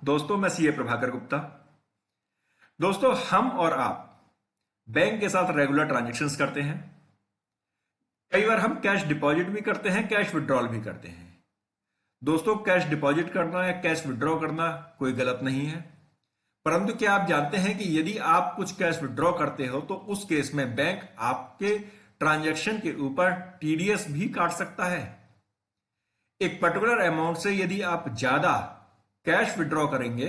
दोस्तों, मैं सीए प्रभाकर गुप्ता। दोस्तों, हम और आप बैंक के साथ रेगुलर ट्रांजैक्शंस करते हैं। कई बार हम कैश डिपॉजिट भी करते हैं, कैश विड्रॉल भी करते हैं। दोस्तों, कैश डिपॉजिट करना या कैश विड्रॉ करना कोई गलत नहीं है, परंतु क्या आप जानते हैं कि यदि आप कुछ कैश विड्रॉ करते हो तो उस केस में बैंक आपके ट्रांजैक्शन के ऊपर टीडीएस भी काट सकता है। एक पर्टिकुलर अमाउंट से यदि आप ज्यादा कैश विड्रॉ करेंगे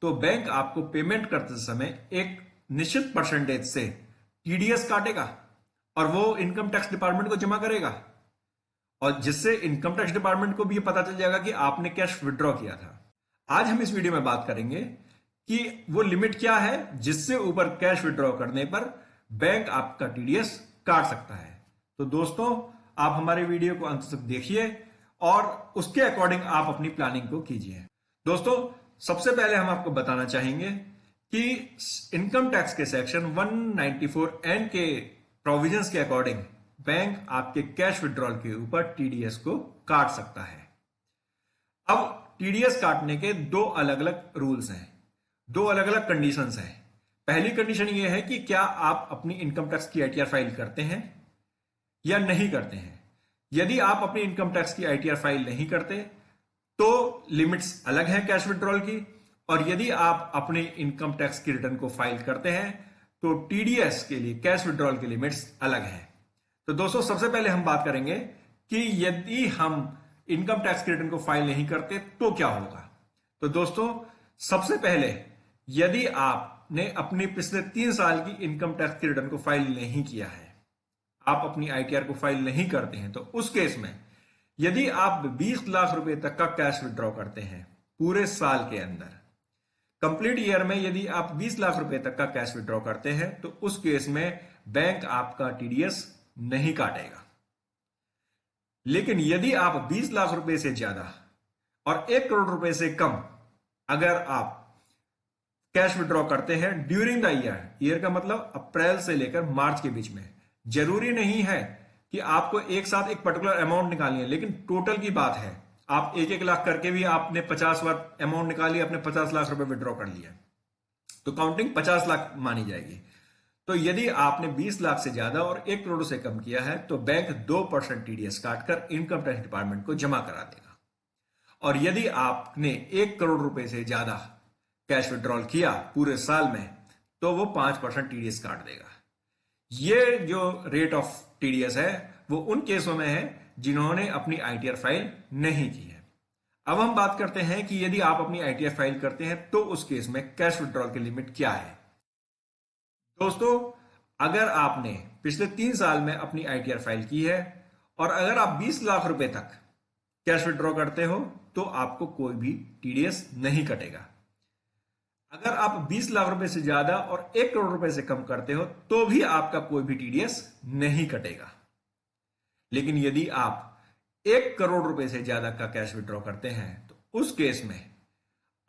तो बैंक आपको पेमेंट करते समय एक निश्चित परसेंटेज से टीडीएस काटेगा और वो इनकम टैक्स डिपार्टमेंट को जमा करेगा, और जिससे इनकम टैक्स डिपार्टमेंट को भी पता चल जाएगा कि आपने कैश विड्रॉ किया था। आज हम इस वीडियो में बात करेंगे कि वो लिमिट क्या है जिससे ऊपर कैश विड्रॉ करने पर बैंक आपका टीडीएस काट सकता है। तो दोस्तों, आप हमारे वीडियो को अंत तक देखिए और उसके अकॉर्डिंग आप अपनी प्लानिंग को कीजिए। दोस्तों, सबसे पहले हम आपको बताना चाहेंगे कि इनकम टैक्स के सेक्शन 194(n) के प्रोविजंस के अकॉर्डिंग बैंक आपके कैश विड्रॉल के ऊपर टीडीएस को काट सकता है। अब टीडीएस काटने के दो अलग अलग रूल्स हैं, दो अलग अलग कंडीशंस हैं। पहली कंडीशन यह है कि क्या आप अपनी इनकम टैक्स की आईटीआर फाइल करते हैं या नहीं करते हैं। यदि आप अपनी इनकम टैक्स की आईटीआर फाइल नहीं करते तो लिमिट्स अलग हैं कैश विड्रॉल की, और यदि आप अपनी इनकम टैक्स की रिटर्न को फाइल करते हैं तो टीडीएस के लिए कैश विड्रॉल की लिमिट्स अलग हैं। तो दोस्तों, सबसे पहले हम बात करेंगे कि यदि हम इनकम टैक्स की रिटर्न को फाइल नहीं करते तो क्या होगा। तो दोस्तों, सबसे पहले यदि आपने अपनी पिछले 3 साल की इनकम टैक्स की रिटर्न को फाइल नहीं किया है, आप अपनी आईटीआर को फाइल नहीं करते हैं, तो उस केस में यदि आप 20 लाख रुपए तक का कैश विड्रॉ करते हैं पूरे साल के अंदर, कंप्लीट ईयर में यदि आप 20 लाख रुपए तक का कैश विड्रॉ करते हैं तो उस केस में बैंक आपका टीडीएस नहीं काटेगा। लेकिन यदि आप 20 लाख रुपए से ज्यादा और 1 करोड़ रुपए से कम अगर आप कैश विड्रॉ करते हैं ड्यूरिंग द ईयर का मतलब अप्रैल से लेकर मार्च के बीच में, जरूरी नहीं है कि आपको एक साथ एक पर्टिकुलर अमाउंट निकालनी है, लेकिन टोटल की बात है। आप 1-1 लाख करके भी आपने 50 बार अमाउंट निकाली, आपने 50 लाख रुपए विड्रॉ कर लिया तो काउंटिंग 50 लाख मानी जाएगी। तो यदि आपने 20 लाख से ज्यादा और 1 करोड़ से कम किया है तो बैंक 2% टीडीएस काटकर इनकम टैक्स डिपार्टमेंट को जमा करा देगा। और यदि आपने 1 करोड़ रुपए से ज्यादा कैश विड्रॉल किया पूरे साल में तो वो 5% टीडीएस काट देगा। ये जो रेट ऑफ टीडीएस है वो उन केसों में है जिन्होंने अपनी आईटीआर फाइल नहीं की है। अब हम बात करते हैं कि यदि आप अपनी आईटीआर फाइल करते हैं तो उस केस में कैश विड्रॉल की लिमिट क्या है। दोस्तों, अगर आपने पिछले 3 साल में अपनी आईटीआर फाइल की है और अगर आप 20 लाख रुपए तक कैश विड्रॉ करते हो तो आपको कोई भी टीडीएस नहीं कटेगा। अगर आप 20 लाख रुपए से ज्यादा और 1 करोड़ रुपए से कम करते हो तो भी आपका कोई भी टीडीएस नहीं कटेगा। लेकिन यदि आप 1 करोड़ रुपए से ज्यादा का कैश विड्रॉ करते हैं तो उस केस में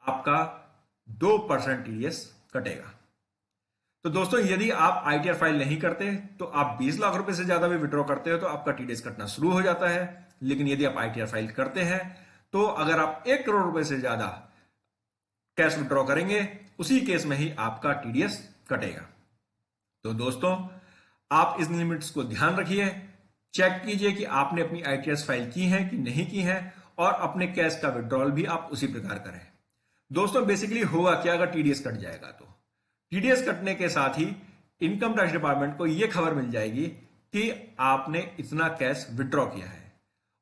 आपका 2% टीडीएस कटेगा। तो दोस्तों, यदि आप आईटीआर फाइल नहीं करते तो आप 20 लाख रुपए से ज्यादा भी विड्रॉ करते हो तो आपका टीडीएस कटना शुरू हो जाता है। लेकिन यदि आप आईटीआर फाइल करते हैं तो अगर आप 1 करोड़ रुपए से ज्यादा कैश विड्रॉ करेंगे उसी केस में ही आपका टीडीएस कटेगा। तो दोस्तों, आप इन लिमिट्स को ध्यान रखिए, चेक कीजिए कि आपने अपनी आईटीआर फाइल की है कि नहीं की है, और अपने कैश का विड्रॉल भी आप उसी प्रकार करें। दोस्तों, बेसिकली होगा क्या अगर टीडीएस कट जाएगा तो टीडीएस कटने के साथ ही इनकम टैक्स डिपार्टमेंट को यह खबर मिल जाएगी कि आपने इतना कैश विड्रॉ किया है।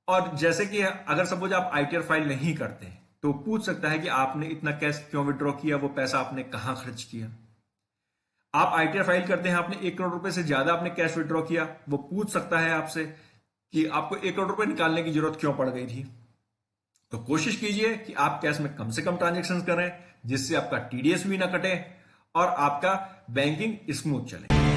और जैसे कि अगर सपोज आप आईटीआर फाइल नहीं करते तो पूछ सकता है कि आपने इतना कैश क्यों विड्रॉ किया, वो पैसा आपने कहां खर्च किया। आप आईटीआर फाइल करते हैं, आपने 1 करोड़ रुपए से ज्यादा आपने कैश विड्रॉ किया, वो पूछ सकता है आपसे कि आपको 1 करोड़ रुपए निकालने की जरूरत क्यों पड़ गई थी। तो कोशिश कीजिए कि आप कैश में कम से कम ट्रांजेक्शन करें जिससे आपका टीडीएस भी ना कटे और आपका बैंकिंग स्मूथ चले।